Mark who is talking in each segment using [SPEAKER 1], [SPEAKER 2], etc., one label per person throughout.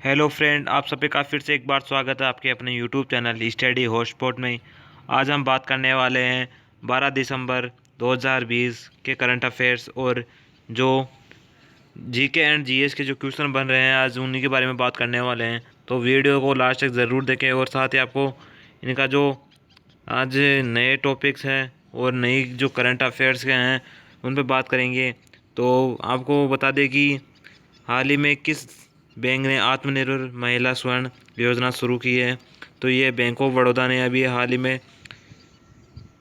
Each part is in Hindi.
[SPEAKER 1] हेलो फ्रेंड, आप सब का फिर से एक बार स्वागत है आपके अपने यूट्यूब चैनल स्टडी हॉटस्पॉट में। आज हम बात करने वाले हैं 12 दिसंबर 2020 के करंट अफेयर्स और जो जीके एंड जीएस के जो क्वेश्चन बन रहे हैं आज उन्हीं के बारे में बात करने वाले हैं। तो वीडियो को लास्ट तक ज़रूर देखें और साथ ही आपको इनका जो आज नए टॉपिक्स हैं और नई जो करंट अफेयर्स के हैं उन पर बात करेंगे। तो आपको बता दें कि हाल ही में किस बैंक ने आत्मनिर्भर महिला स्वर्ण योजना शुरू की है। तो ये बैंक ऑफ बड़ौदा ने अभी हाल ही में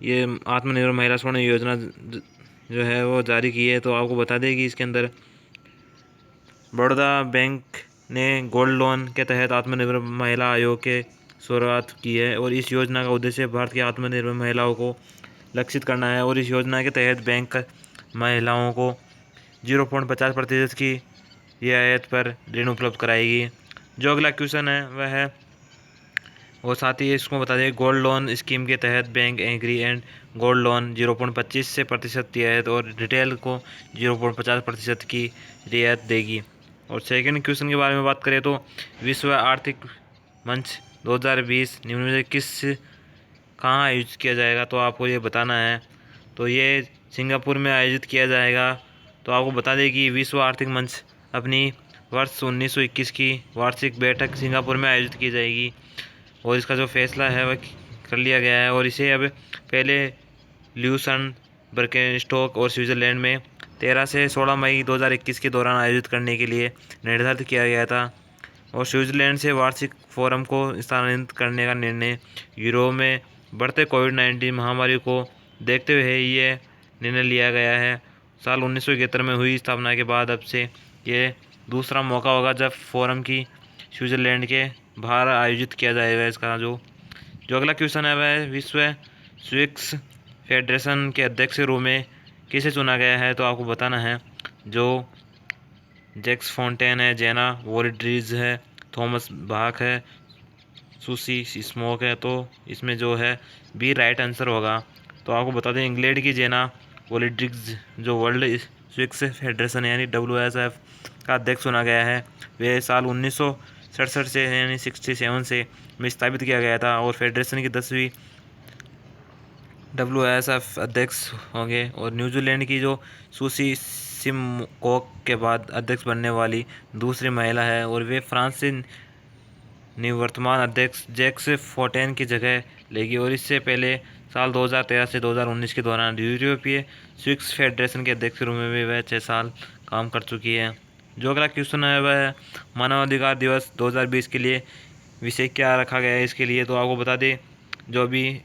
[SPEAKER 1] ये आत्मनिर्भर महिला स्वर्ण योजना जो है वो जारी की है। तो आपको बता दें कि इसके अंदर बड़ौदा बैंक ने गोल्ड लोन के तहत आत्मनिर्भर महिला आयोग के शुरुआत की है और इस योजना का उद्देश्य भारत की आत्मनिर्भर महिलाओं को लक्षित करना है। और इस योजना के तहत बैंक महिलाओं को 0.50% की रियायत पर ऋण उपलब्ध कराएगी। जो अगला क्वेश्चन है वह है और साथ ही इसको बता दें गोल्ड लोन स्कीम के तहत bank agri and gold loan 0.25 से प्रतिशत रियायत और रिटेल को 0.50% की रियायत देगी। और सेकंड क्वेश्चन के बारे में बात करें तो विश्व आर्थिक मंच 2020 निम्न में से किस कहाँ आयोजित किया जाएगा, तो आपको ये बताना है। तो ये सिंगापुर में आयोजित किया जाएगा। तो आपको बता दें कि विश्व आर्थिक मंच अपनी वर्ष 1921 की वार्षिक बैठक सिंगापुर में आयोजित की जाएगी और इसका जो फैसला है वह कर लिया गया है। और इसे अब पहले ल्यूसन बर्केनस्टॉक और स्विट्ज़रलैंड में 13 से 16 मई 2021 के दौरान आयोजित करने के लिए निर्धारित किया गया था। और स्विट्ज़रलैंड से वार्षिक फोरम को स्थानांतरित करने का निर्णय यूरोप में बढ़ते कोविड-19 महामारी को देखते हुए ये निर्णय लिया गया है। साल 1971 में हुई स्थापना के बाद अब से ये दूसरा मौका होगा जब फोरम की स्विट्ज़रलैंड के बाहर आयोजित किया जाएगा। इसका जो अगला क्वेश्चन है वह विश्व स्विक्स फेडरेशन के अध्यक्ष के रूप में किसे चुना गया है, तो आपको बताना है। जो जैक्स फोंटेन है, जेना वोल्ड्रीज है, थॉमस बाक है, सुसी स्मोक है। तो इसमें जो है बी राइट आंसर होगा। तो आपको बता दें इंग्लैंड की जेना वोल्ड्रिग्स जो वर्ल्ड स्विक्स फेडरेशन यानी WSF का अध्यक्ष चुना गया है। वे साल 1967 से यानी 67 से में स्थापित किया गया था और फेडरेशन की 10वीं WSF अध्यक्ष होंगे। और न्यूजीलैंड की जो सुसी सिमकोक के बाद अध्यक्ष बनने वाली दूसरी महिला है और वे फ्रांस से निवर्तमान अध्यक्ष जैक्स फोंटेन की जगह लेगी। और इससे पहले साल 2013 से 2019 के दौरान यूरोपीय स्विक्स फेडरेशन के अध्यक्ष के रूप में भी वह 6 साल काम कर चुकी है। जो अगला क्वेश्चन है वह है मानवाधिकार दिवस 2020 के लिए विषय क्या रखा गया है इसके लिए। तो आपको बता दें जो भी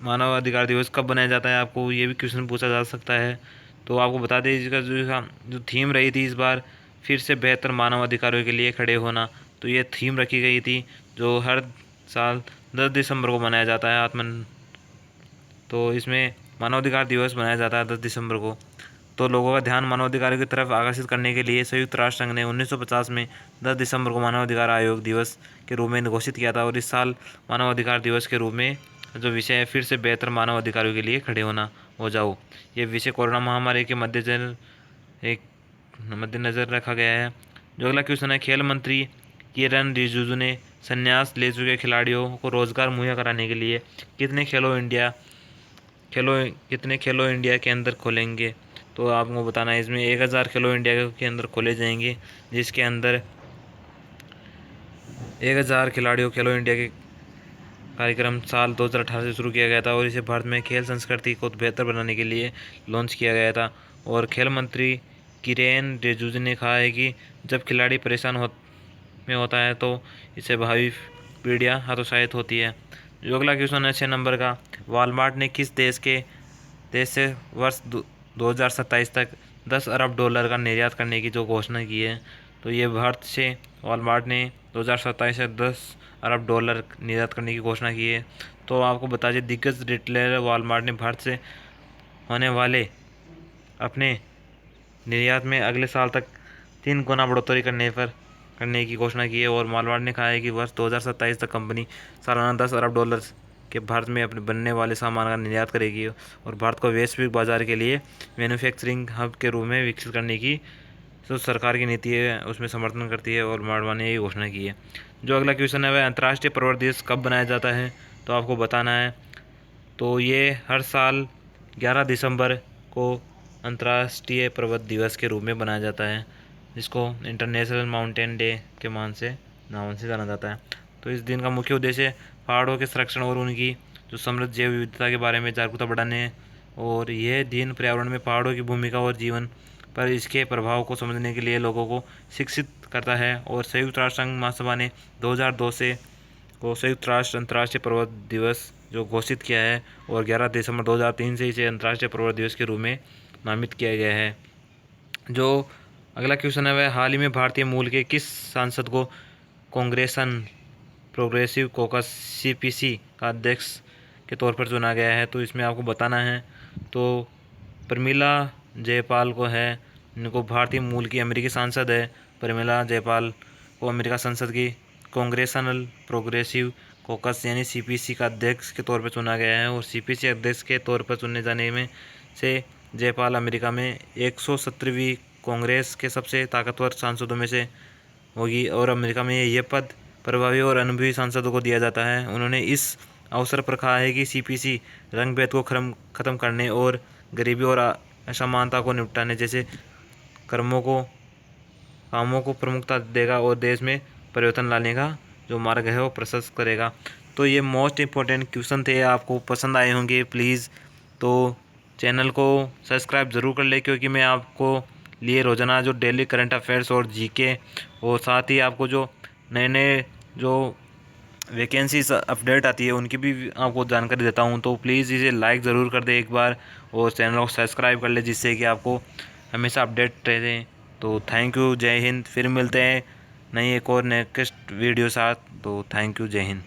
[SPEAKER 1] मानवाधिकार दिवस कब बनाया जाता है, आपको ये भी क्वेश्चन पूछा जा सकता है। तो आपको बता दें इसका जो थीम रही थी इस बार फिर से बेहतर मानवाधिकारों के लिए खड़े होना। तो ये थीम रखी गई थी जो हर साल 10 दिसंबर को मनाया जाता है तो इसमें मानवाधिकार दिवस मनाया जाता है 10 दिसंबर को। तो लोगों का ध्यान मानवाधिकारों की तरफ आकर्षित करने के लिए संयुक्त राष्ट्र संघ ने 1950 में 10 दिसंबर को मानवाधिकार आयोग दिवस के रूप में घोषित किया था। और इस साल मानवाधिकार दिवस के रूप में जो विषय है फिर से बेहतर मानवाधिकारों के लिए खड़े होना हो जाओ। ये विषय कोरोना महामारी के मद्देनज़र रखा गया है। जो अगला क्वेश्चन है खेल मंत्री किरण रिजिजू ने संन्यास ले चुके खिलाड़ियों को रोजगार मुहैया कराने के लिए कितने खेलो इंडिया के अंदर खोलेंगे। तो आपको बताना है इसमें 1000 खेलो इंडिया के अंदर खोले जाएंगे जिसके अंदर 1000 खिलाड़ियों खेलो इंडिया के कार्यक्रम साल 2018 से शुरू किया गया था और इसे भारत में खेल संस्कृति को बेहतर बनाने के लिए लॉन्च किया गया था। और खेल मंत्री किरेन रिजिजू ने कहा है कि जब खिलाड़ी परेशान होता है तो इससे भावी पीढ़ियाँ हतोत्साहित होती है। जो अगला क्वेश्चन है 6 नंबर का, वॉलमार्ट ने किस देश से वर्ष 2027 तक 10 अरब डॉलर का निर्यात करने की जो घोषणा की है। तो ये भारत से वॉलमार्ट ने 2027 से 10 अरब डॉलर निर्यात करने की घोषणा की है। तो आपको बता दें दिग्गज रिटेलर वॉलमार्ट ने भारत से होने वाले अपने निर्यात में अगले साल तक 3 गुना बढ़ोतरी करने की घोषणा की है। और वॉलमार्ट ने कहा है कि वर्ष 2027 तक कंपनी सालाना 10 अरब डॉलर के भारत में अपने बनने वाले सामान का निर्यात करेगी और भारत को वैश्विक बाजार के लिए मैन्युफैक्चरिंग हब के रूप में विकसित करने की जो सरकार की नीति है उसमें समर्थन करती है और मारवाड़ ने ये घोषणा की है। जो अगला क्वेश्चन है वह अंतर्राष्ट्रीय पर्वत दिवस कब बनाया जाता है, तो आपको बताना है। तो ये हर साल 11 दिसंबर को अंतर्राष्ट्रीय पर्वत दिवस के रूप में बनाया जाता है, जिसको इंटरनेशनल माउंटेन डे के नाम से जाना जाता है। तो इस दिन का मुख्य उद्देश्य पहाड़ों के संरक्षण और उनकी जो समृद्ध जैव विविधता के बारे में जागरूकता बढ़ाने, और यह दिन पर्यावरण में पहाड़ों की भूमिका और जीवन पर इसके प्रभाव को समझने के लिए लोगों को शिक्षित करता है। और संयुक्त राष्ट्र संघ महासभा ने 2002 से को संयुक्त राष्ट्र अंतर्राष्ट्रीय पर्वत दिवस जो घोषित किया है, और 11 दिसंबर 2003 से इसे अंतर्राष्ट्रीय पर्वत दिवस के रूप में नामित किया गया है। जो अगला क्वेश्चन है वह हाल ही में भारतीय मूल के किस सांसद को कांग्रेसन प्रोग्रेसिव कॉकस सीपीसी का अध्यक्ष के तौर पर चुना गया है, तो इसमें आपको बताना है। तो प्रमिला जयपाल को है, इनको भारतीय मूल की अमेरिकी सांसद है प्रमिला जयपाल को अमेरिका संसद की कांग्रेसनल प्रोग्रेसिव कॉकस यानी सीपीसी का अध्यक्ष के तौर पर चुना गया है। और सीपीसी अध्यक्ष के तौर पर चुने जाने में से जयपाल अमेरिका में 117वीं कांग्रेस के सबसे ताकतवर सांसदों में से होगी, और अमेरिका में यह पद प्रभावी और अनुभवी सांसदों को दिया जाता है। उन्होंने इस अवसर पर कहा है कि सीपीसी रंग भेद को खत्म करने और गरीबी और असमानता को निपटाने जैसे कामों को प्रमुखता देगा, और देश में परिवर्तन लाने का जो मार्ग है वो प्रशस्त करेगा। तो ये मोस्ट इम्पोर्टेंट क्वेश्चन थे, आपको पसंद आए होंगे। प्लीज़ तो चैनल को सब्सक्राइब ज़रूर कर ले, क्योंकि मैं आपको लिए रोज़ाना जो डेली करंट अफेयर्स और जीके और साथ ही आपको जो नए नए जो वैकेंसीज अपडेट आती है उनकी भी आपको जानकारी देता हूँ। तो प्लीज़ इसे लाइक ज़रूर कर दे एक बार, और चैनल को सब्सक्राइब कर ले, जिससे कि आपको हमेशा अपडेट रहे। तो थैंक यू, जय हिंद। फिर मिलते हैं नई एक और नेक्स्ट वीडियो साथ। तो थैंक यू, जय हिंद।